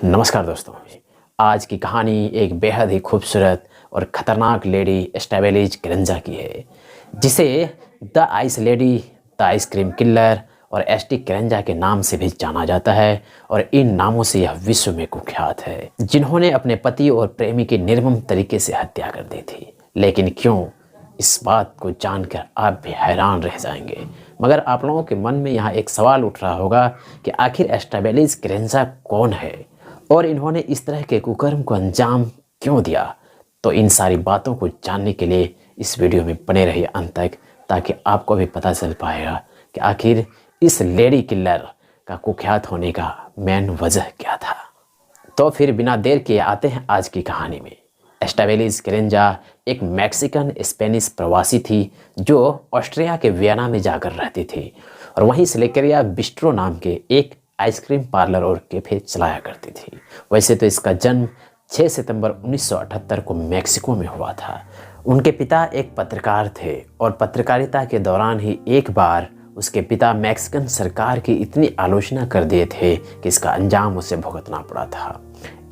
नमस्कार दोस्तों। आज की कहानी एक बेहद ही खूबसूरत और ख़तरनाक लेडी एस्टेबेलिज किरंजा की है, जिसे the ice lady, the ice cream killer और एसटी किरंजा के नाम से भी जाना जाता है। और इन नामों से यह विश्व में कुख्यात है, जिन्होंने अपने पति और प्रेमी की निर्मम तरीके से हत्या कर दी थी। लेकिन क्यों, इस बात को जानकर आप भी हैरान रह जाएंगे। मगर आप लोगों के मन में यहाँ एक सवाल उठ रहा होगा कि आखिर एस्टेबेलिज किरंजा कौन है और इन्होंने इस तरह के कुकर्म को अंजाम क्यों दिया। तो इन सारी बातों को जानने के लिए इस वीडियो में बने रहिए अंत तक, ताकि आपको भी पता चल पाएगा कि आखिर इस लेडी किलर का कुख्यात होने का मेन वजह क्या था। तो फिर बिना देर किए आते हैं आज की कहानी में। एस्टेबेलिज किरंजा एक मैक्सिकन स्पेनिश प्रवासी थी जो ऑस्ट्रिया के वियना में जाकर रहती थी और वहीं सिलेक्रिया बिस्ट्रो नाम के एक आइसक्रीम पार्लर और कैफे चलाया करती थी। वैसे तो इसका जन्म 6 सितंबर 1978 को मैक्सिको में हुआ था। उनके पिता एक पत्रकार थे और पत्रकारिता के दौरान ही एक बार उसके पिता मैक्सिकन सरकार की इतनी आलोचना कर दिए थे कि इसका अंजाम उसे भुगतना पड़ा था।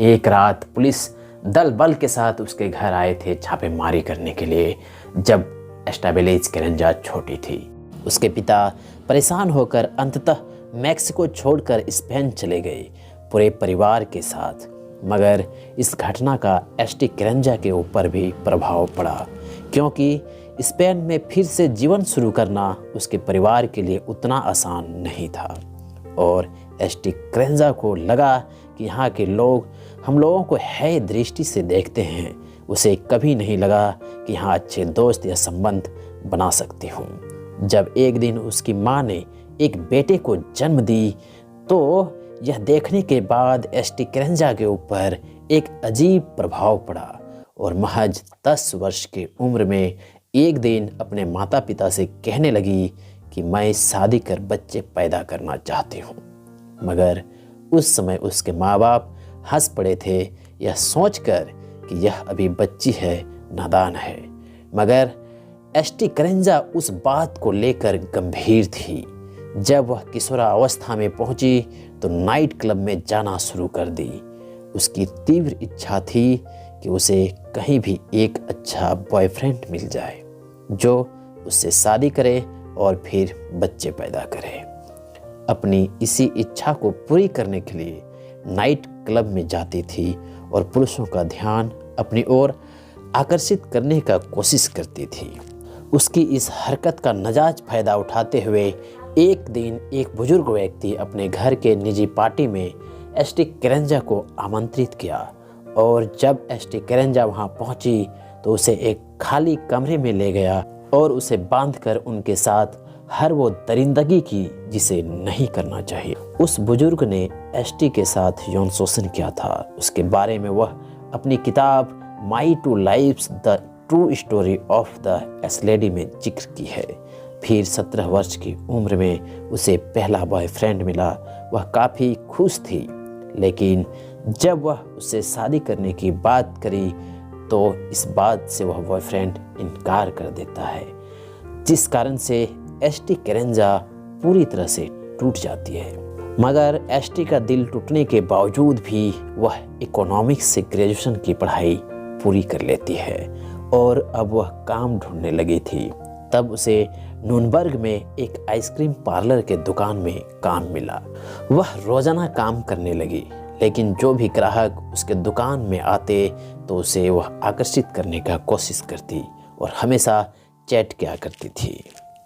एक रात पुलिस दल बल के साथ उसके घर आए थे छापेमारी करने के लिए, जब एस्टेबेलिज किरंजा छोटी थी। उसके पिता परेशान होकर अंततः मैक्सिको छोड़कर स्पेन चले गए पूरे परिवार के साथ। मगर इस घटना का एसटी किरंजा के ऊपर भी प्रभाव पड़ा, क्योंकि स्पेन में फिर से जीवन शुरू करना उसके परिवार के लिए उतना आसान नहीं था। और एसटी किरंजा को लगा कि यहाँ के लोग हम लोगों को है दृष्टि से देखते हैं। उसे कभी नहीं लगा कि यहाँ अच्छे दोस्त या संबंध बना सकती हूँ। जब एक दिन उसकी माँ ने एक बेटे को जन्म दी तो यह देखने के बाद एसटी किरंजा के ऊपर एक अजीब प्रभाव पड़ा और महज 10 वर्ष की उम्र में एक दिन अपने माता पिता से कहने लगी कि मैं शादी कर बच्चे पैदा करना चाहती हूँ। मगर उस समय उसके माँ बाप हंस पड़े थे, यह सोचकर कि यह अभी बच्ची है, नादान है। मगर एसटी किरंजा उस बात को लेकर गंभीर थी। जब वह किशोरावस्था में पहुंची तो नाइट क्लब में जाना शुरू कर दी। उसकी तीव्र इच्छा थी कि उसे कहीं भी एक अच्छा बॉयफ्रेंड मिल जाए जो उससे शादी करे और फिर बच्चे पैदा करे। अपनी इसी इच्छा को पूरी करने के लिए नाइट क्लब में जाती थी और पुरुषों का ध्यान अपनी ओर आकर्षित करने का कोशिश करती थी। उसकी इस हरकत का नाजायज फायदा उठाते हुए एक दिन एक बुजुर्ग व्यक्ति अपने घर के निजी पार्टी में एसटी किरंजा को आमंत्रित किया। और जब एसटी किरंजा वहां पहुंची तो उसे एक खाली कमरे में ले गया और उसे बांधकर उनके साथ हर वो दरिंदगी की जिसे नहीं करना चाहिए। उस बुजुर्ग ने एसटी के साथ यौन शोषण किया था। उसके बारे में वह अपनी किताब my two lives the true story of the ice lady में जिक्र की है। फिर 17 वर्ष की उम्र में उसे पहला बॉयफ्रेंड मिला। वह काफ़ी खुश थी, लेकिन जब वह उससे शादी करने की बात करी तो इस बात से वह बॉयफ्रेंड इनकार कर देता है, जिस कारण से एसटी किरंजा पूरी तरह से टूट जाती है। मगर एसटी का दिल टूटने के बावजूद भी वह इकोनॉमिक्स से ग्रेजुएशन की पढ़ाई पूरी कर लेती है और अब वह काम ढूंढने लगी थी। तब उसे नूनबर्ग में एक आइसक्रीम पार्लर के दुकान में काम मिला। वह रोजाना काम करने लगी, लेकिन जो भी ग्राहक उसके दुकान में आते तो उसे वह आकर्षित करने का कोशिश करती और हमेशा चैट किया करती थी।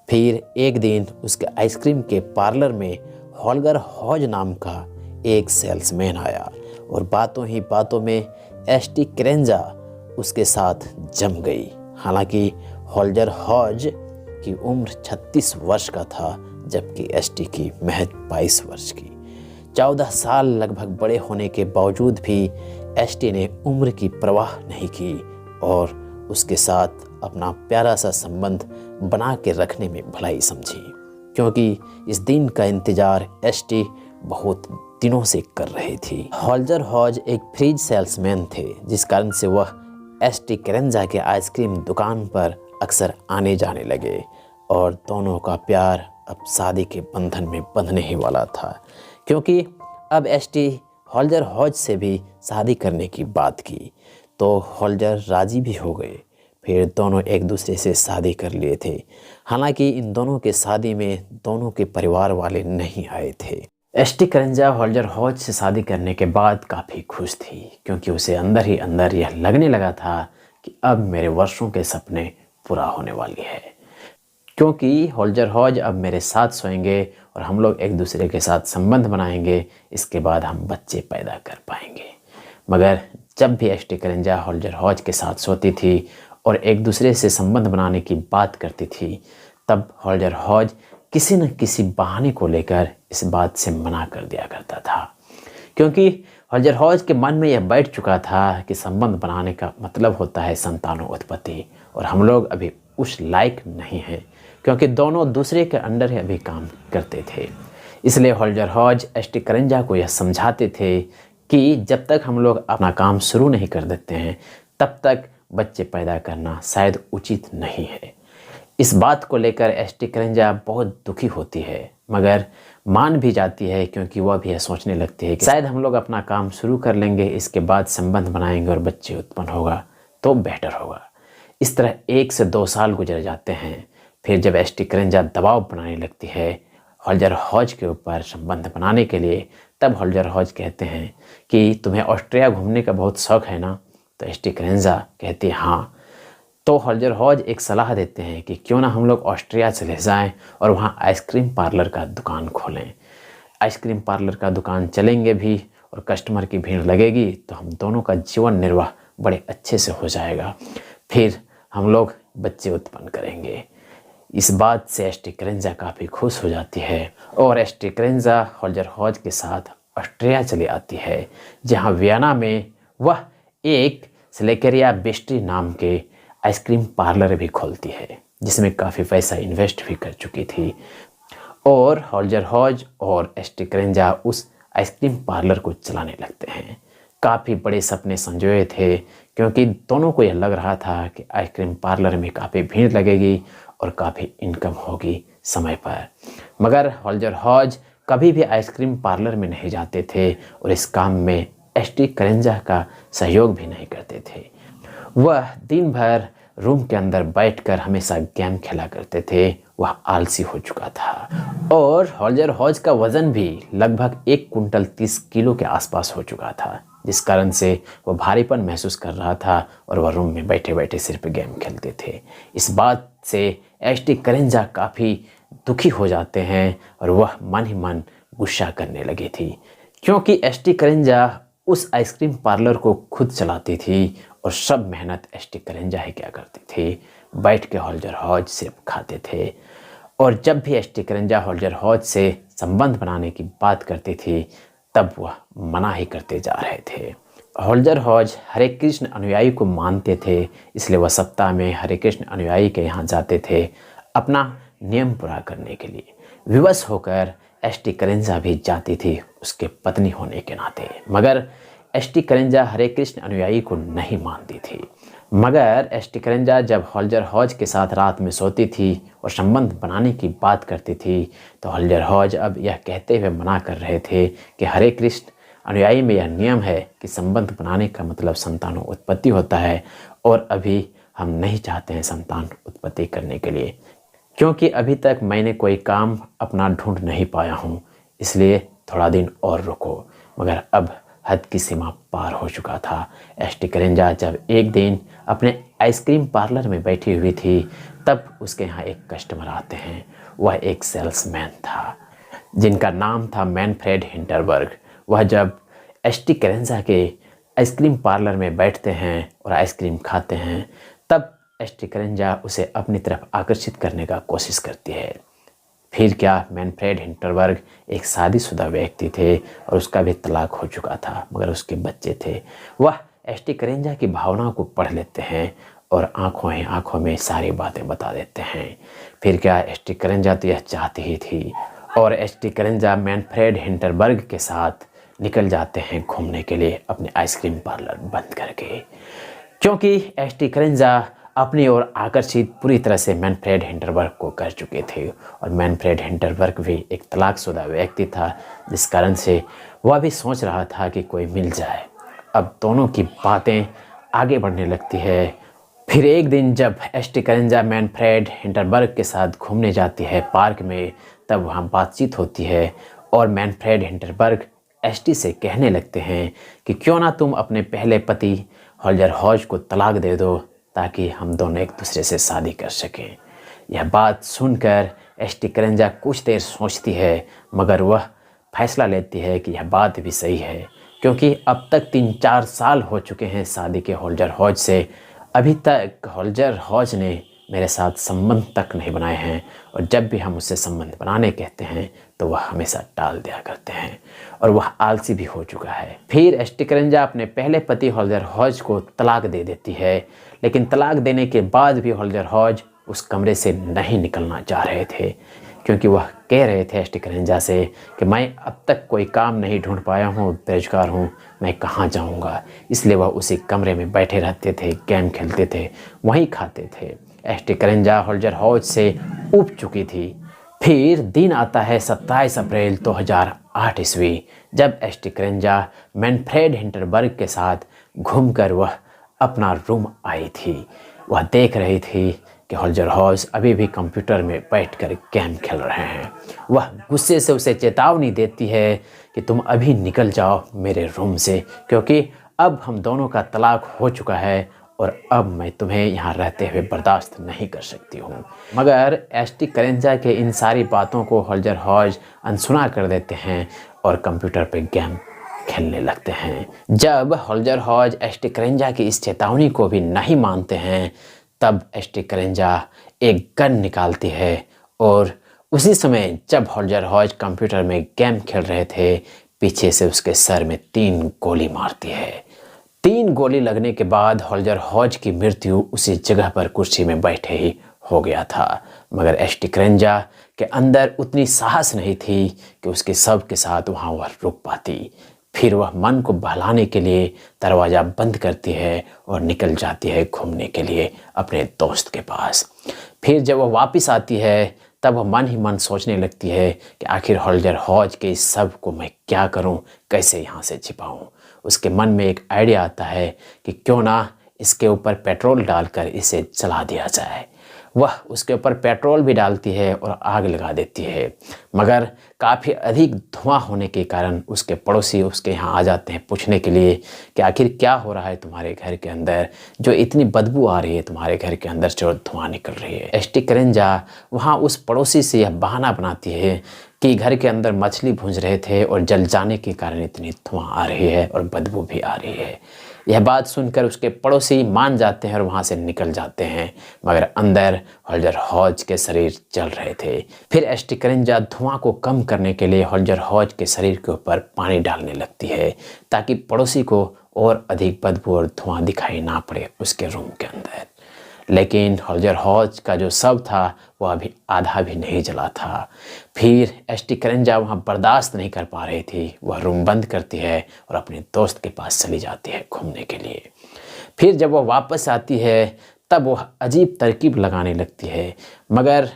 फिर एक दिन उसके आइसक्रीम के पार्लर में हॉलगर हॉज नाम का एक सेल्समैन आया और बातों ही बातों में एसटी किरंजा उसके साथ जम गई। हालांकि हॉलगर हॉज की उम्र 36 वर्ष का था, जबकि एसटी की महज 22 वर्ष की। 14 साल लगभग बड़े होने के बावजूद भी एसटी ने उम्र की परवाह नहीं की और उसके साथ अपना प्यारा सा संबंध बना के रखने में भलाई समझी, क्योंकि इस दिन का इंतजार एसटी बहुत दिनों से कर रही थी। हॉलगर हॉज एक फ्रिज सेल्समैन थे, जिस कारण से वह एसटी किरंजा के आइसक्रीम दुकान पर अक्सर आने जाने लगे और दोनों का प्यार अब शादी के बंधन में बंधने ही वाला था, क्योंकि अब एसटी होल्जर हॉज से भी शादी करने की बात की तो होल्जर राजी भी हो गए। फिर दोनों एक दूसरे से शादी कर लिए थे। हालांकि इन दोनों के शादी में दोनों के परिवार वाले नहीं आए थे। एसटी करेंजा होल्जर हॉज से शादी करने के बाद काफ़ी खुश थी, क्योंकि उसे अंदर ही अंदर यह लगने लगा था कि अब मेरे वर्षों के सपने पूरा होने वाली है, क्योंकि होल्जर हॉज अब मेरे साथ सोएंगे और हम लोग एक दूसरे के साथ संबंध बनाएंगे। इसके बाद हम बच्चे पैदा कर पाएंगे। मगर जब भी एसटी करेंजा होल्जर हॉज के साथ सोती थी और एक दूसरे से संबंध बनाने की बात करती थी, तब होल्जर हॉज किसी न किसी बहाने को लेकर इस बात से मना कर दिया करता था, क्योंकि होल्जर हॉज के मन में यह बैठ चुका था कि संबंध बनाने का मतलब होता है संतानों उत्पत्ति, और हम लोग अभी उस लायक नहीं हैं, क्योंकि दोनों दूसरे के अंडर ही अभी काम करते थे। इसलिए होल्जर हॉज एसटी करेंजा को यह समझाते थे कि जब तक हम लोग अपना काम शुरू नहीं कर देते हैं तब तक बच्चे पैदा करना शायद उचित नहीं है। इस बात को लेकर एसटी करेंजा बहुत दुखी होती है, मगर मान भी जाती है, क्योंकि वह भी यह सोचने लगती है कि शायद हम लोग अपना काम शुरू कर लेंगे, इसके बाद संबंध बनाएंगे और बच्चे उत्पन्न होगा तो बेहतर होगा। इस तरह 1 से 2 साल गुजर जाते हैं। फिर जब एसटी करेंजा दबाव बनाने लगती है होल्जर हॉज के ऊपर संबंध बनाने के लिए, तब होल्जर हॉज कहते हैं कि तुम्हें ऑस्ट्रिया घूमने का बहुत शौक़ है ना? तो एसटी करेंजा कहती है हाँ। तो होल्जर हॉज एक सलाह देते हैं कि क्यों ना हम लोग ऑस्ट्रिया चले जाएं और वहाँ आइसक्रीम पार्लर का दुकान खोलें। आइसक्रीम पार्लर का दुकान चलेंगे भी और कस्टमर की भीड़ लगेगी तो हम दोनों का जीवन निर्वाह बड़े अच्छे से हो जाएगा। फिर हम लोग बच्चे उत्पन्न करेंगे। इस बात से एसटी करेंजा काफ़ी खुश हो जाती है और एसटी करेंजा होल्जर हॉज के साथ ऑस्ट्रिया चली आती है, जहाँ वियना में वह एक स्लेकेरिया बेस्ट्री नाम के आइसक्रीम पार्लर भी खोलती है, जिसमें काफ़ी पैसा इन्वेस्ट भी कर चुकी थी। और होल्जर हॉज और एसटी करेंजा उस आइसक्रीम पार्लर को चलाने लगते हैं। काफ़ी बड़े सपने संजोए थे, क्योंकि दोनों को यह लग रहा था कि आइसक्रीम पार्लर में काफ़ी भीड़ लगेगी और काफ़ी इनकम होगी समय पर। मगर होल्जर हॉज कभी भी आइसक्रीम पार्लर में नहीं जाते थे और इस काम में एसटी करेंजा का सहयोग भी नहीं करते थे। वह दिन भर रूम के अंदर बैठकर हमेशा गेम खेला करते थे। वह आलसी हो चुका था और होल्जर हॉज का वज़न भी लगभग 1 कुंटल 30 किलो के आसपास हो चुका था, जिस कारण से वह भारीपन महसूस कर रहा था और वह रूम में बैठे बैठे सिर्फ गेम खेलते थे। इस बात से एसटी करेंजा काफ़ी दुखी हो जाते हैं और वह मन ही मन गुस्सा करने लगी थी, क्योंकि एसटी करेंजा उस आइसक्रीम पार्लर को खुद चलाती थी और सब मेहनत एसटी करेंजा ही क्या करती थी, बैठ के होल्जर हॉज सिर्फ खाते थे। और जब भी एसटी करेंजा होल्जर हॉज से संबंध बनाने की बात करती थी तब वह मना ही करते जा रहे थे। होल्जर हॉज हरे कृष्ण अनुयायी को मानते थे, इसलिए वह सप्ताह में हरे कृष्ण अनुयायी के यहाँ जाते थे अपना नियम पूरा करने के लिए। विवश होकर एसटी करेंजा भी जाती थी उसके पत्नी होने के नाते, मगर एसटी करेंजा हरे कृष्ण अनुयायी को नहीं मानती थी। मगर एसटी करेंजा जब होल्जर हॉज के साथ रात में सोती थी और संबंध बनाने की बात करती थी तो होल्जर हॉज अब यह कहते हुए मना कर रहे थे कि हरे कृष्ण अनुयायी में यह नियम है कि संबंध बनाने का मतलब संतानों उत्पत्ति होता है, और अभी हम नहीं चाहते हैं संतान उत्पत्ति करने के लिए, क्योंकि अभी तक मैंने कोई काम अपना ढूंढ नहीं पाया हूँ, इसलिए थोड़ा दिन और रुको। मगर अब हद की सीमा पार हो चुका था। एसटी करेंजा जब एक दिन अपने आइसक्रीम पार्लर में बैठी हुई थी तब उसके यहाँ एक कस्टमर आते हैं। वह एक सेल्समैन था जिनका नाम था मैनफ्रेड हिंटरबर्ग। वह जब एसटी करेंजा के आइसक्रीम पार्लर में बैठते हैं और आइसक्रीम खाते हैं तब एसटी करेंजा उसे अपनी तरफ आकर्षित करने का कोशिश करती है। फिर क्या, मैनफ्रेड हिंटरबर्ग एक शादीशुदा व्यक्ति थे और उसका भी तलाक हो चुका था, मगर उसके बच्चे थे। वह एसटी करेंजा की भावनाओं को पढ़ लेते हैं और आंखों ही आंखों में सारी बातें बता देते हैं। फिर क्या, एसटी करेंजा तो यह चाहती ही थी और एसटी करेंजा मैनफ्रेड हिंटरबर्ग के साथ निकल जाते हैं घूमने के लिए अपने आइसक्रीम पार्लर बंद करके, क्योंकि एसटी करेंजा अपनी ओर आकर्षित पूरी तरह से मैनफ्रेड हिंटरबर्ग को कर चुके थे और मैनफ्रेड हिंटरबर्ग भी एक तलाकशुदा व्यक्ति था, जिस कारण से वह भी सोच रहा था कि कोई मिल जाए। अब दोनों की बातें आगे बढ़ने लगती है। फिर एक दिन जब एस्टी करेंजा मैनफ्रेड हिंडरबर्ग के साथ घूमने जाती है पार्क में, तब वहाँ बातचीत होती है और मैनफ्रेड हिंडरबर्ग एस्टी से कहने लगते हैं कि क्यों ना तुम अपने पहले पति होल्जर हॉज को तलाक दे दो ताकि हम दोनों एक दूसरे से शादी कर सकें। यह बात सुनकर एस्टी करेंजा कुछ देर सोचती है, मगर वह फैसला लेती है कि यह बात भी सही है, क्योंकि अब तक 3-4 साल हो चुके हैं शादी के होल्जर हॉज से। अभी तक होल्जर हॉज ने मेरे साथ संबंध तक नहीं बनाए हैं, और जब भी हम उससे संबंध बनाने कहते हैं तो वह हमेशा टाल दिया करते हैं, और वह आलसी भी हो चुका है। फिर एस्टी करेंजा अपने पहले पति होल्जर हॉज को तलाक दे देती है, लेकिन तलाक देने के बाद भी होल्जर हॉज उस कमरे से नहीं निकलना चाह रहे थे, क्योंकि वह कह रहे थे एस्टी करेंजा से कि मैं अब तक कोई काम नहीं ढूंढ पाया हूँ, बेरोजगार हूँ, मैं कहाँ जाऊँगा। इसलिए वह उसी कमरे में बैठे रहते थे, गेम खेलते थे, वहीं खाते थे। एस्टी करेंजा होल्जर हॉज से ऊब चुकी थी। फिर दिन आता है 27 अप्रैल 2008 ईस्वी, जब एस्टी करेंजा मैनफ्रेड हिंडरबर्ग के साथ घूमकर वह अपना रूम आई थी। वह देख रही थी कि होल्जर हॉज अभी भी कंप्यूटर में बैठकर गेम खेल रहे हैं। वह गुस्से से उसे चेतावनी देती है कि तुम अभी निकल जाओ मेरे रूम से, क्योंकि अब हम दोनों का तलाक हो चुका है और अब मैं तुम्हें यहाँ रहते हुए बर्दाश्त नहीं कर सकती हूँ। मगर एस्टी करेंजा के इन सारी बातों को होल्जर हॉज अनसुना कर देते हैं और कंप्यूटर पर गेम खेलने लगते हैं। जब होल्जर हॉज एस्टी करेंजा की इस चेतावनी को भी नहीं मानते हैं, तब एस्टी करेंजा एक गन निकालती है, और उसी समय जब होल्जर हॉज कंप्यूटर में गेम खेल रहे थे, पीछे से उसके सर में 3 गोली मारती है। 3 गोली लगने के बाद होल्जर हॉज की मृत्यु उसी जगह पर कुर्सी में बैठे ही हो गया था। मगर एस्टी करेंजा के अंदर उतनी साहस नहीं थी कि उसके शव के साथ वहाँ वह रुक पाती। फिर वह मन को बहलाने के लिए दरवाज़ा बंद करती है और निकल जाती है घूमने के लिए अपने दोस्त के पास। फिर जब वह वापस आती है, तब वह मन ही मन सोचने लगती है कि आखिर होल्जर हॉज के इस सब को मैं क्या करूं, कैसे यहाँ से छिपाऊं। उसके मन में एक आइडिया आता है कि क्यों ना इसके ऊपर पेट्रोल डालकर इसे जला दिया जाए। वह उसके ऊपर पेट्रोल भी डालती है और आग लगा देती है, मगर काफ़ी अधिक धुआं होने के कारण उसके पड़ोसी उसके यहाँ आ जाते हैं पूछने के लिए कि आखिर क्या हो रहा है तुम्हारे घर के अंदर, जो इतनी बदबू आ रही है तुम्हारे घर के अंदर जो धुआं निकल रही है। एस्टी करेंजा वहाँ उस पड़ोसी से यह बहाना बनाती है कि घर के अंदर मछली भूंज रहे थे और जल जाने के कारण इतनी धुआं आ रही है और बदबू भी आ रही है। यह बात सुनकर उसके पड़ोसी मान जाते हैं और वहाँ से निकल जाते हैं, मगर अंदर होल्जर हॉज के शरीर जल रहे थे। फिर एस्टी करेंजा धुआं को कम करने के लिए होल्जर हॉज के शरीर के ऊपर पानी डालने लगती है, ताकि पड़ोसी को और अधिक बदबू और धुआं दिखाई ना पड़े उसके रूम के अंदर। लेकिन होल्जर हॉज का जो शव था वह अभी आधा भी नहीं जला था। फिर एस्टी करेंजा वहाँ बर्दाश्त नहीं कर पा रही थी। वह रूम बंद करती है और अपने दोस्त के पास चली जाती है घूमने के लिए। फिर जब वह वापस आती है, तब वह अजीब तरकीब लगाने लगती है, मगर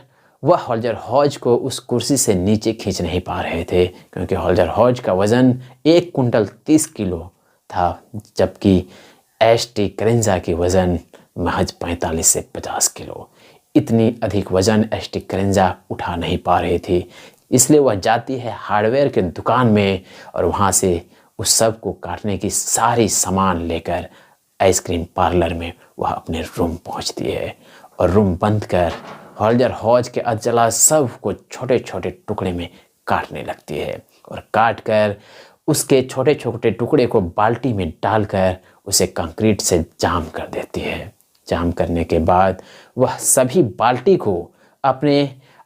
वह होल्जर हॉज को उस कुर्सी से नीचे खींच नहीं पा रहे थे, क्योंकि होल्जर हॉज का वज़न 1 कुंटल 30 किलो था, जबकि एस्टी करेंजा की वज़न महज 45 से 50 किलो। इतनी अधिक वज़न एस्टी करेंजा उठा नहीं पा रही थी। इसलिए वह जाती है हार्डवेयर के दुकान में और वहाँ से उस सब को काटने की सारी सामान लेकर आइसक्रीम पार्लर में वह अपने रूम पहुँचती है और रूम बंद कर होल्जर हॉज के अधजला सब को छोटे छोटे टुकड़े में काटने लगती है, और काट कर उसके छोटे छोटे टुकड़े को बाल्टी में डालकर उसे कंक्रीट से जाम कर देती है। जाम करने के बाद वह सभी बाल्टी को अपने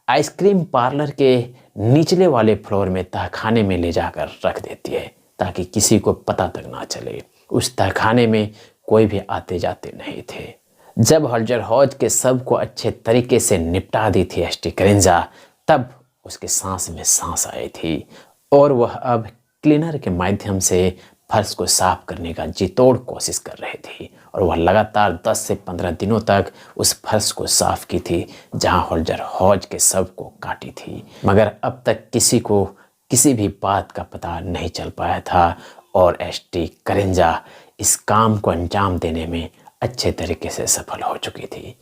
आइसक्रीम पार्लर के निचले वाले फ्लोर में तहखाने में ले जाकर रख देती है, ताकि किसी को पता तक ना चले। उस तहखाने में कोई भी आते जाते नहीं थे। जब होल्जर हॉज के शव को अच्छे तरीके से निपटा दी थी एस्टी करेंजा, तब उसके सांस में सांस आई थी और वह अब क्लीनर के माध्यम से फर्श को साफ करने का जी तोड़ कोशिश कर रही थी, और वह लगातार 10 से 15 दिनों तक उस फर्श को साफ की थी जहां होल्जर हॉज के शव को काटी थी। मगर अब तक किसी को किसी भी बात का पता नहीं चल पाया था और एसटी करेंजा इस काम को अंजाम देने में अच्छे तरीके से सफल हो चुकी थी।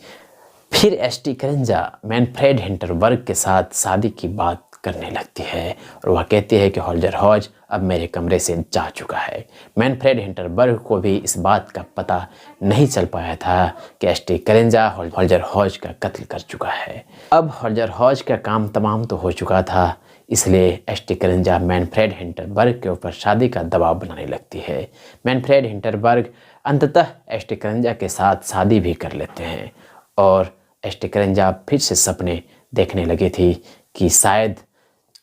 फिर एसटी करेंजा मैनफ्रेड हिंटरबर्ग के साथ शादी की बात करने लगती है और वह कहती है कि होल्जर हॉज अब मेरे कमरे से जा चुका है। मैनफ्रेड हिंटरबर्ग को भी इस बात का पता नहीं चल पाया था कि एसटी करेंजा होल्जर हॉज का कत्ल कर चुका है। अब होल्जर हॉज का काम तमाम तो हो चुका था, इसलिए एसटी करेंजा मैनफ्रेड हिंटरबर्ग के ऊपर शादी का दबाव बनाने लगती है। मैनफ्रेड हिंटरबर्ग अंततः एसटी करेंजा के साथ शादी भी कर लेते हैं और एसटी करेंजा फिर से सपने देखने लगी थी कि शायद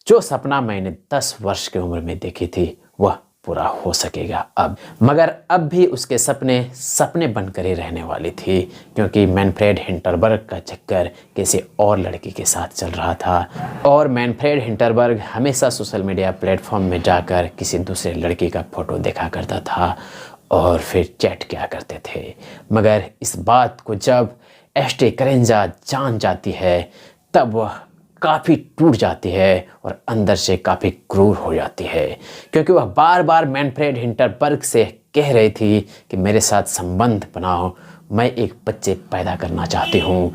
जो सपना मैंने 10 वर्ष की उम्र में देखी थी वह पूरा हो सकेगा अब। मगर अब भी उसके सपने बनकर ही रहने वाली थी, क्योंकि मैनफ्रेड हिंटरबर्ग का चक्कर किसी और लड़की के साथ चल रहा था और मैनफ्रेड हिंटरबर्ग हमेशा सोशल मीडिया प्लेटफॉर्म में जाकर किसी दूसरे लड़की का फ़ोटो देखा करता था और फिर चैट किया करते थे। मगर इस बात को जब एसटी करेंजा जान जाती है तब वह काफ़ी टूट जाती है और अंदर से काफ़ी क्रूर हो जाती है, क्योंकि वह बार बार मैनफ्रेड हिंटरबर्ग से कह रही थी कि मेरे साथ संबंध बनाओ, मैं एक बच्चे पैदा करना चाहती हूँ।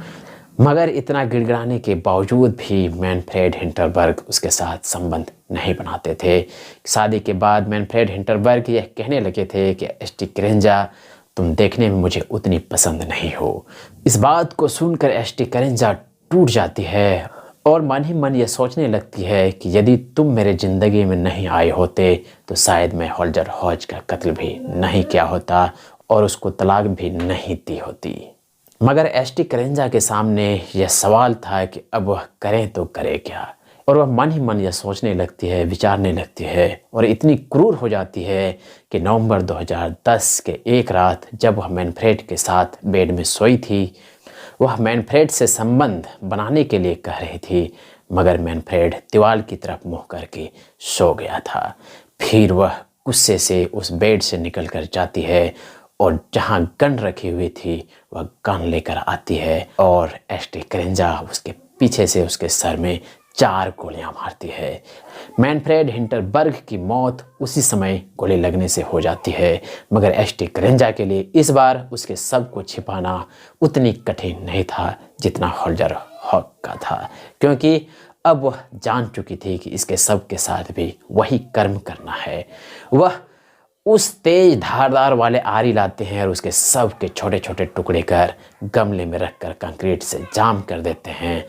मगर इतना गिड़गिड़ाने के बावजूद भी मैनफ्रेड हिंटरबर्ग उसके साथ संबंध नहीं बनाते थे। शादी के बाद मैनफ्रेड हिंटरबर्ग यह कहने लगे थे कि एसटी करेंजा तुम देखने में मुझे उतनी पसंद नहीं हो। इस बात को सुनकर एसटी करेंजा टूट जाती है और मन ही मन ये सोचने लगती है कि यदि तुम मेरे ज़िंदगी में नहीं आए होते तो शायद मैं होल्जर हॉज का कत्ल भी नहीं किया होता और उसको तलाक भी नहीं दी होती। मगर एसटी करेंजा के सामने यह सवाल था कि अब वह करें तो करे क्या, और वह मन ही मन यह सोचने लगती है, विचारने लगती है और इतनी क्रूर हो जाती है कि नवंबर 2010 के एक रात जब वह मैनफ्रेड के साथ बेड में सोई थी, वह मैनफ्रेड से संबंध बनाने के लिए कह रही थी, मगर मैनफ्रेड दीवार की तरफ मुँह करके सो गया था। फिर वह गुस्से से उस बेड से निकलकर जाती है और जहाँ गन रखी हुई थी वह गन लेकर आती है और एसटी करेंजा उसके पीछे से उसके सर में 4 गोलियां मारती है। मैनफ्रेड हिंटरबर्ग की मौत उसी समय गोली लगने से हो जाती है, मगर एसटी करेंजा के लिए इस बार उसके शव को छिपाना उतनी कठिन नहीं था जितना होल्जर हॉज का था, क्योंकि अब वह जान चुकी थी कि इसके शव के साथ भी वही कर्म करना है। वह उस तेज धारदार वाले आरी लाते हैं और उसके शव के छोटे छोटे टुकड़े कर गमले में रखकर कंक्रीट से जाम कर देते हैं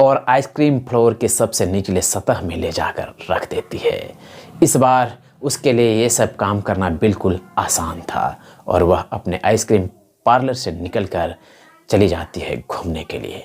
और आइसक्रीम फ्लोर के सबसे निचले सतह में ले जाकर रख देती है। इस बार उसके लिए ये सब काम करना बिल्कुल आसान था और वह अपने आइसक्रीम पार्लर से निकलकर चली जाती है घूमने के लिए,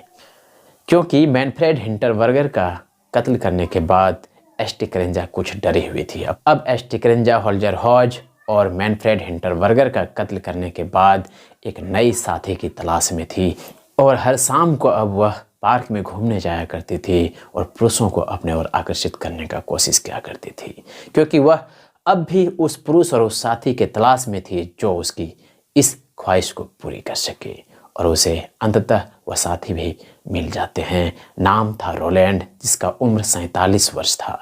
क्योंकि मैनफ्रेड हिंटरबर्गर का कत्ल करने के बाद एसटी करेंजा कुछ डरी हुई थी। अब एसटी करेंजा होल्जर हॉज और मैनफ्रेड हिंटरबर्गर का कत्ल करने के बाद एक नई साथी की तलाश में थी और हर शाम को अब वह पार्क में घूमने जाया करती थी और पुरुषों को अपने ओर आकर्षित करने का कोशिश किया करती थी, क्योंकि वह अब भी उस पुरुष और उस साथी के तलाश में थी जो उसकी इस ख्वाहिश को पूरी कर सके। और उसे अंततः वह साथी भी मिल जाते हैं। नाम था रोलैंड, जिसका उम्र 47 वर्ष था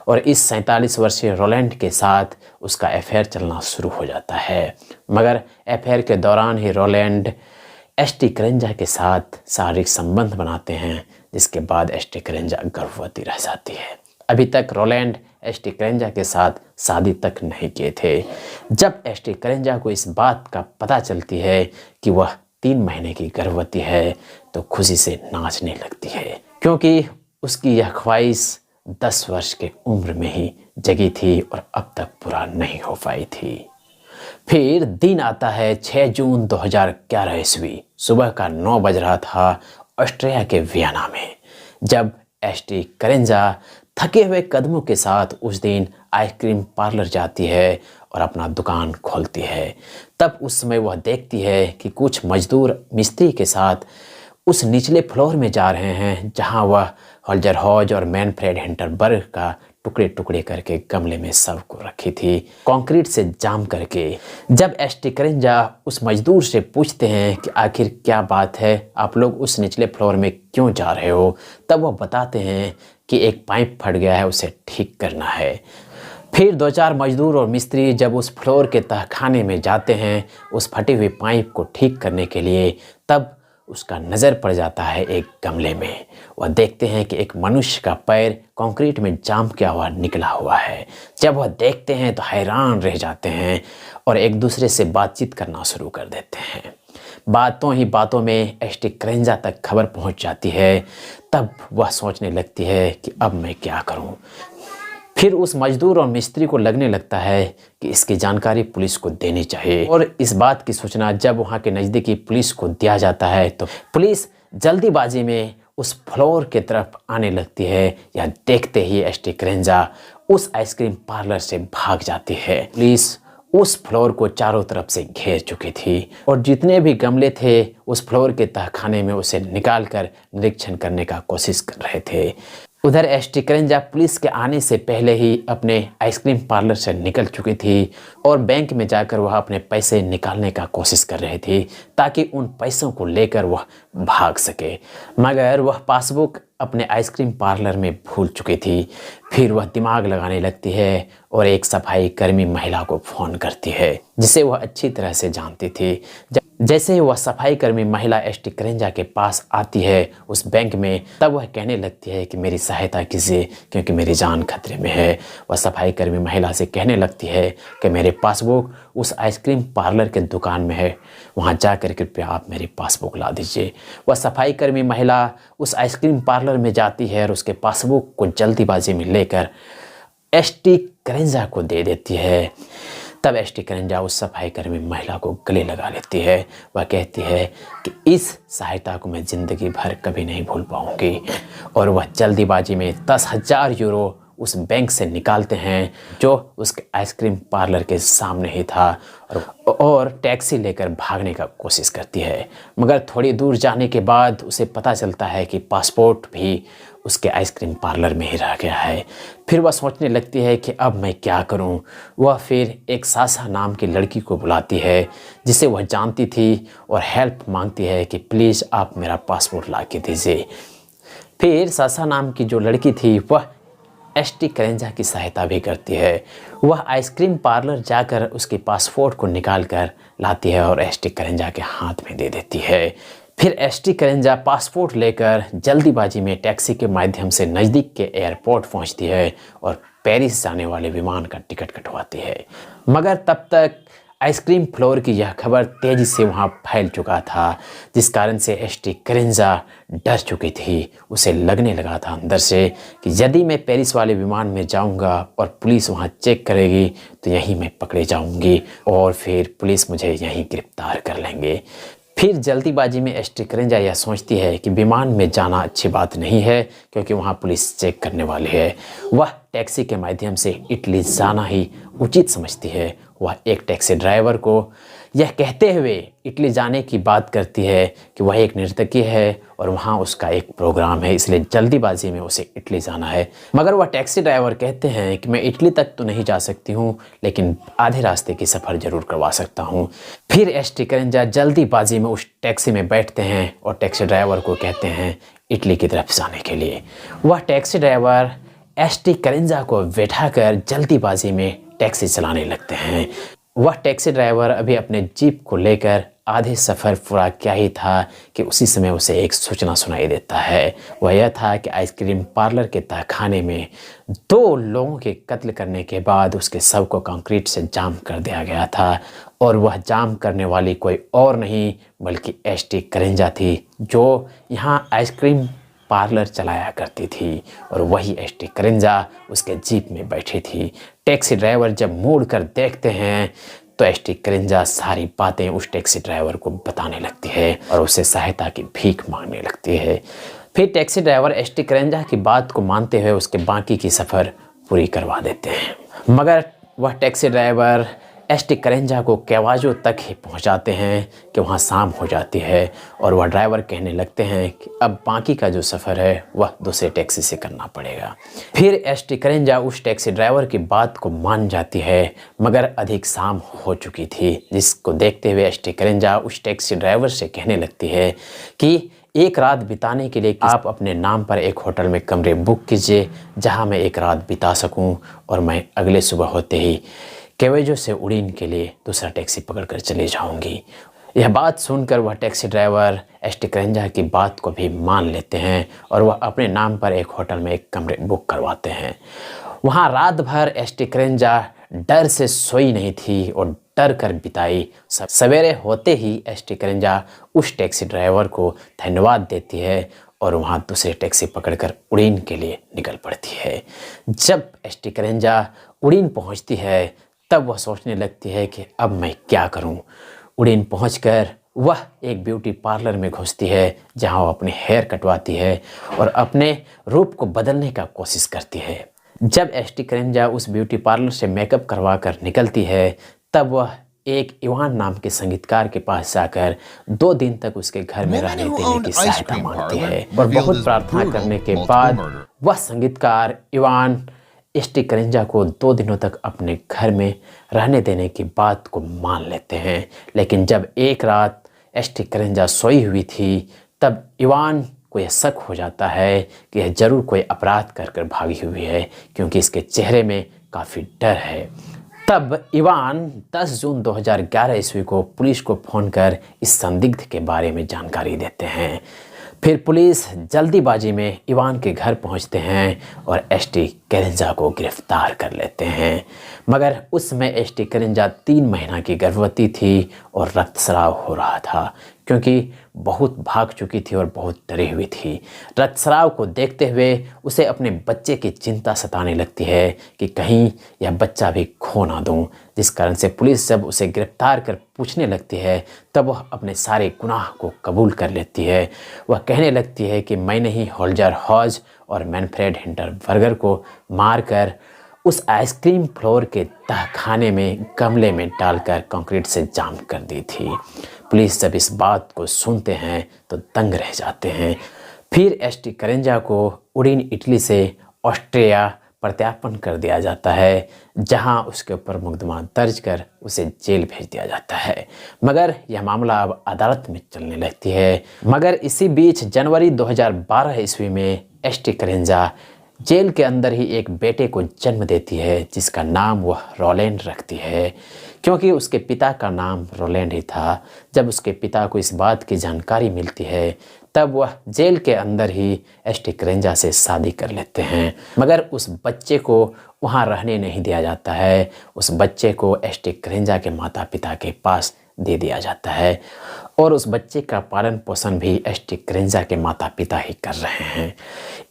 और इस 47 वर्षीय रोलैंड के साथ उसका अफेयर चलना शुरू हो जाता है। मगर अफेयर के दौरान ही रोलैंड एसटी करेंजा के साथ शारीरिक संबंध बनाते हैं, जिसके बाद एसटी करेंजा गर्भवती रह जाती है। अभी तक रोलैंड एसटी करेंजा के साथ शादी तक नहीं किए थे। जब एसटी करेंजा को इस बात का पता चलती है कि वह 3 महीने की गर्भवती है तो खुशी से नाचने लगती है, क्योंकि उसकी यह ख्वाहिश 10 वर्ष के उम्र में ही जगी थी और अब तक पूरा नहीं हो पाई थी। फिर दिन आता है 6 जून 2011 ईस्वी। सुबह का 9 बज रहा था ऑस्ट्रिया के वियना में, जब एसटी करेंजा थके हुए कदमों के साथ उस दिन आइसक्रीम पार्लर जाती है और अपना दुकान खोलती है। तब उस समय वह देखती है कि कुछ मजदूर मिस्त्री के साथ उस निचले फ्लोर में जा रहे हैं जहां वह होल्जर हॉज और मैनफ्रेड हिंटरबर्ग का टुकड़े टुकड़े करके गमले में शव को रखी थी, कंक्रीट से जाम करके। जब एसटी करेंजा उस मजदूर से पूछते हैं कि आखिर क्या बात है, आप लोग उस निचले फ्लोर में क्यों जा रहे हो, तब वह बताते हैं कि एक पाइप फट गया है, उसे ठीक करना है। फिर 2-4 मजदूर और मिस्त्री जब उस फ्लोर के तहखाने में जाते हैं उस फटे हुए पाइप को ठीक करने के लिए, तब उसका नज़र पड़ जाता है एक गमले में। वह देखते हैं कि एक मनुष्य का पैर कंक्रीट में जाम किया हुआ निकला हुआ है। जब वह देखते हैं तो हैरान रह जाते हैं और एक दूसरे से बातचीत करना शुरू कर देते हैं। बातों ही बातों में एसटी क्रेंजा तक खबर पहुंच जाती है। तब वह सोचने लगती है कि अब मैं क्या करूं। फिर उस मजदूर और मिस्त्री को लगने लगता है कि इसकी जानकारी पुलिस को देनी चाहिए, और इस बात की सूचना जब वहाँ के नज़दीकी पुलिस को दिया जाता है तो पुलिस जल्दीबाजी में उस फ्लोर की तरफ आने लगती है। या देखते ही एसटी क्रेंजा उस आइसक्रीम पार्लर से भाग जाती है। पुलिस उस फ्लोर को चारों तरफ से घेर चुकी थी और जितने भी गमले थे उस फ्लोर के तहखाने में उसे निकाल कर निरीक्षण करने का कोशिश कर रहे थे। उधर एसटी क्रेंजा पुलिस के आने से पहले ही अपने आइसक्रीम पार्लर से निकल चुकी थी और बैंक में जाकर वह अपने पैसे निकालने का कोशिश कर रही थी ताकि उन पैसों को लेकर वह भाग सके। मगर वह पासबुक अपने आइसक्रीम पार्लर में भूल चुकी थी। फिर वह दिमाग लगाने लगती है और एक सफाई कर्मी महिला को फ़ोन करती है जिसे वह अच्छी तरह से जानती थी। जैसे ही वह सफाई कर्मी महिला एसटी क्रेंजा के पास आती है उस बैंक में, तब वह कहने लगती है कि मेरी सहायता कीजिए क्योंकि मेरी जान खतरे में है। वह सफाई कर्मी महिला से कहने लगती है कि मेरे पासबुक उस आइसक्रीम पार्लर के दुकान में है, वहां जाकर कृपया आप मेरी पासबुक ला दीजिए। वह सफाई कर्मी महिला उस आइसक्रीम पार्लर में जाती है और उसके पासबुक को जल्दीबाजी में लेकर एसटी क्रेंजा को दे देती है। तब एसटी क्रेंजा उस सफाई कर्मी महिला को गले लगा लेती है। वह कहती है कि इस सहायता को मैं ज़िंदगी भर कभी नहीं भूल पाऊंगी, और वह जल्दीबाजी में 10,000 यूरो उस बैंक से निकालते हैं जो उसके आइसक्रीम पार्लर के सामने ही था, और टैक्सी लेकर भागने का कोशिश करती है। मगर थोड़ी दूर जाने के बाद उसे पता चलता है कि पासपोर्ट भी उसके आइसक्रीम पार्लर में ही रह गया है। फिर वह सोचने लगती है कि अब मैं क्या करूं। वह फिर एक सासा नाम की लड़की को बुलाती है जिसे वह जानती थी और हेल्प मांगती है कि प्लीज़ आप मेरा पासपोर्ट ला के दीजिए। फिर सासा नाम की जो लड़की थी वह एसटी क्रेंजा की सहायता भी करती है। वह आइसक्रीम पार्लर जाकर उसके पासपोर्ट को निकाल कर लाती है और एसटी क्रेंजा के हाथ में दे देती है। फिर एसटी क्रेंजा पासपोर्ट लेकर जल्दीबाजी में टैक्सी के माध्यम से नज़दीक के एयरपोर्ट पहुंचती है और पेरिस जाने वाले विमान का टिकट कटवाती है। मगर तब तक आइसक्रीम फ्लोर की यह खबर तेज़ी से वहां फैल चुका था, जिस कारण से एसटी क्रेंजा डर चुकी थी। उसे लगने लगा था अंदर से कि यदि मैं पेरिस वाले विमान में जाऊंगा और पुलिस वहां चेक करेगी तो यहीं मैं पकड़े जाऊंगी और फिर पुलिस मुझे यहीं गिरफ्तार कर लेंगे। फिर जल्दीबाजी में एसटी क्रेंजा यह सोचती है कि विमान में जाना अच्छी बात नहीं है क्योंकि वहाँ पुलिस चेक करने वाली है। वह टैक्सी के माध्यम से इटली जाना ही उचित समझती है। वह एक टैक्सी ड्राइवर को यह कहते हुए इटली जाने की बात करती है कि वह एक नर्तकी है और वहाँ उसका एक प्रोग्राम है, इसलिए जल्दीबाजी में उसे इटली जाना है। मगर वह टैक्सी ड्राइवर कहते हैं कि मैं इटली तक तो नहीं जा सकती हूँ लेकिन आधे रास्ते की सफ़र ज़रूर करवा सकता हूँ। फिर एसटी क्रेंजा जल्दीबाजी में उस टैक्सी में बैठते हैं और टैक्सी ड्राइवर को कहते हैं इटली की तरफ जाने के लिए। वह टैक्सी ड्राइवर एसटी क्रेंजा को बैठाकर जल्दीबाजी में टैक्सी चलाने लगते हैं। वह टैक्सी ड्राइवर अभी अपने जीप को लेकर आधे सफ़र पूरा किया ही था कि उसी समय उसे एक सूचना सुनाई देता है। वह यह था कि आइसक्रीम पार्लर के तहखाने में 2 लोगों के कत्ल करने के बाद उसके शव को कंक्रीट से जाम कर दिया गया था, और वह जाम करने वाली कोई और नहीं बल्कि एसटी क्रेंजा थी जो यहाँ आइसक्रीम पार्लर चलाया करती थी, और वही एसटी क्रेंजा उसके जीप में बैठी थी। टैक्सी ड्राइवर जब मुड़ कर देखते हैं तो एसटी क्रेंजा सारी बातें उस टैक्सी ड्राइवर को बताने लगती है और उससे सहायता की भीख मांगने लगती है। फिर टैक्सी ड्राइवर एसटी क्रेंजा की बात को मानते हुए उसके बाकी की सफ़र पूरी करवा देते हैं। मगर वह टैक्सी ड्राइवर एसटी क्रेंजा को केवाजो तक ही पहुंचाते हैं कि वहां शाम हो जाती है, और वह ड्राइवर कहने लगते हैं कि अब बाकी का जो सफ़र है वह दूसरे टैक्सी से करना पड़ेगा। फिर एसटी क्रेंजा उस टैक्सी ड्राइवर की बात को मान जाती है, मगर अधिक शाम हो चुकी थी, जिसको देखते हुए एसटी क्रेंजा उस टैक्सी ड्राइवर से कहने लगती है कि एक रात बिताने के लिए आप अपने नाम पर एक होटल में कमरे बुक कीजिए जहां मैं एक रात बिता सकूं और मैं अगले सुबह होते ही केवेजो से उड़ीन के लिए दूसरा टैक्सी पकड़कर चली जाऊंगी। यह बात सुनकर वह टैक्सी ड्राइवर एस्टिक्रेंजा की बात को भी मान लेते हैं और वह अपने नाम पर एक होटल में एक कमरे बुक करवाते हैं। वहाँ रात भर एस्टिक्रेंजा डर से सोई नहीं थी और डर कर बिताई। सवेरे होते ही एस्टिक्रेंजा उस टैक्सी ड्राइवर को धन्यवाद देती है और वहाँ दूसरी टैक्सी पकड़कर उड़ीन के लिए निकल पड़ती है। जब एस्टिक्रेंजा उड़ीन पहुँचती है तब वह सोचने लगती है कि अब मैं क्या करूँ। उड़ीन पहुंचकर वह एक ब्यूटी पार्लर में घुसती है जहां वह अपने हेयर कटवाती है और अपने रूप को बदलने का कोशिश करती है। जब एस्टिक्रेंजा उस ब्यूटी पार्लर से मेकअप करवा कर निकलती है तब वह एक इवान नाम के संगीतकार के पास जाकर 2 दिन तक उसके घर में रहने देने की सहायता मांगती है और बहुत प्रार्थना करने के बाद वह संगीतकार इवान एस्टिक्रेंजा को 2 दिनों तक अपने घर में रहने देने की बात को मान लेते हैं। लेकिन जब एक रात एस्टिक्रेंजा सोई हुई थी तब इवान को यह शक हो जाता है कि यह जरूर कोई अपराध कर कर भागी हुई है क्योंकि इसके चेहरे में काफ़ी डर है। तब इवान 10 जून 2011 ईस्वी को पुलिस को फ़ोन कर इस संदिग्ध के बारे में जानकारी देते हैं। फिर पुलिस जल्दीबाजी में इवान के घर पहुंचते हैं और एस्टिक्रेंजा को गिरफ्तार कर लेते हैं। मगर उस समय एस्टिक्रेंजा 3 महीना की गर्भवती थी और रक्तस्राव हो रहा था क्योंकि बहुत भाग चुकी थी और बहुत डरी हुई थी। रक्तस्राव को देखते हुए उसे अपने बच्चे की चिंता सताने लगती है कि कहीं यह बच्चा भी खो ना दूं, जिस कारण से पुलिस जब उसे गिरफ्तार कर पूछने लगती है तब वह अपने सारे गुनाह को कबूल कर लेती है। वह कहने लगती है कि मैंने ही होल्जर हॉज और मैनफ्रेड हिंटरबर्गर को मारकर उस आइसक्रीम फ्लोर के तहखाने में गमले में डालकर कंक्रीट से जाम कर दी थी। पुलिस जब इस बात को सुनते हैं तो दंग रह जाते हैं। फिर एस्टिक्रेंजा को उड़ीन इटली से ऑस्ट्रिया प्रत्यार्पण कर दिया जाता है जहां उसके ऊपर मुकदमा दर्ज कर उसे जेल भेज दिया जाता है। मगर यह मामला अब अदालत में चलने लगती है। मगर इसी बीच जनवरी 2012 ईस्वी में एस्टिक्रेंजा जेल के अंदर ही एक बेटे को जन्म देती है जिसका नाम वह रोलैंड रखती है क्योंकि उसके पिता का नाम रोलैंड ही था। जब उसके पिता को इस बात की जानकारी मिलती है तब वह जेल के अंदर ही एस्टिक्रेंजा से शादी कर लेते हैं। मगर उस बच्चे को वहाँ रहने नहीं दिया जाता है। उस बच्चे को एस्टिक्रेंजा के माता पिता के पास दे दिया जाता है और उस बच्चे का पालन पोषण भी एस्टिक्रेंजा के माता पिता ही कर रहे हैं।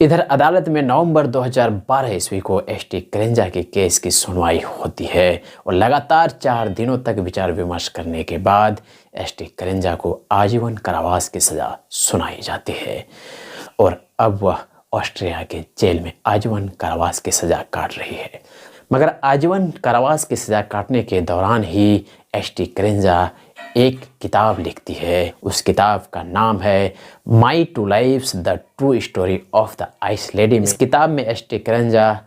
इधर अदालत में नवंबर 2012 ईस्वी को एस्टिक्रेंजा के केस की सुनवाई होती है और लगातार 4 दिनों तक विचार विमर्श करने के बाद एस्टिक्रेंजा को आजीवन कारावास की सज़ा सुनाई जाती है और अब वह ऑस्ट्रिया के जेल में आजीवन कारावास की सज़ा काट रही है। मगर आजीवन कारावास की सज़ा काटने के दौरान ही एस्टिक्रेंजा एक किताब लिखती है। उस किताब का नाम है my two lives the true story of the ice lady. इस किताब में एस्टिक्रेंजा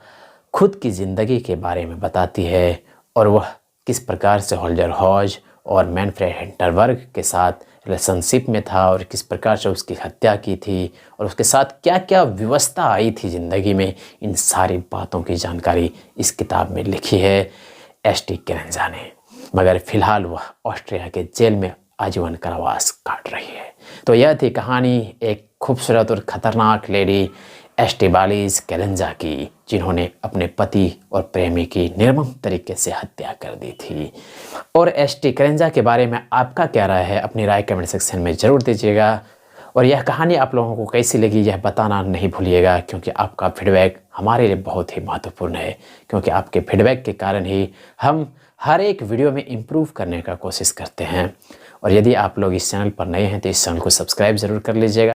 खुद की ज़िंदगी के बारे में बताती है और वह किस प्रकार से होल्जर हॉज और मैनफ्रेड हिंटरबर्ग के साथ रिलेशनशिप में था और किस प्रकार से उसकी हत्या की थी और उसके साथ क्या क्या व्यवस्था आई थी ज़िंदगी में। इन सारी बातों की जानकारी इस किताब में लिखी है एस्टिक्रेंजा ने। मगर फिलहाल वह ऑस्ट्रिया के जेल में आजीवन कारावास काट रही है। तो यह थी कहानी एक खूबसूरत और ख़तरनाक लेडी एस्टिबालिज़-कैरेंजा की जिन्होंने अपने पति और प्रेमी की निर्मम तरीके से हत्या कर दी थी। और एस्टिक्रेंजा के बारे में आपका क्या राय है अपनी राय कमेंट सेक्शन में ज़रूर दीजिएगा और यह कहानी आप लोगों को कैसी लगी यह बताना नहीं भूलिएगा क्योंकि आपका फीडबैक हमारे लिए बहुत ही महत्वपूर्ण है क्योंकि आपके फीडबैक के कारण ही हम हर एक वीडियो में इम्प्रूव करने का कोशिश करते हैं। और यदि आप लोग इस चैनल पर नए हैं तो इस चैनल को सब्सक्राइब ज़रूर कर लीजिएगा।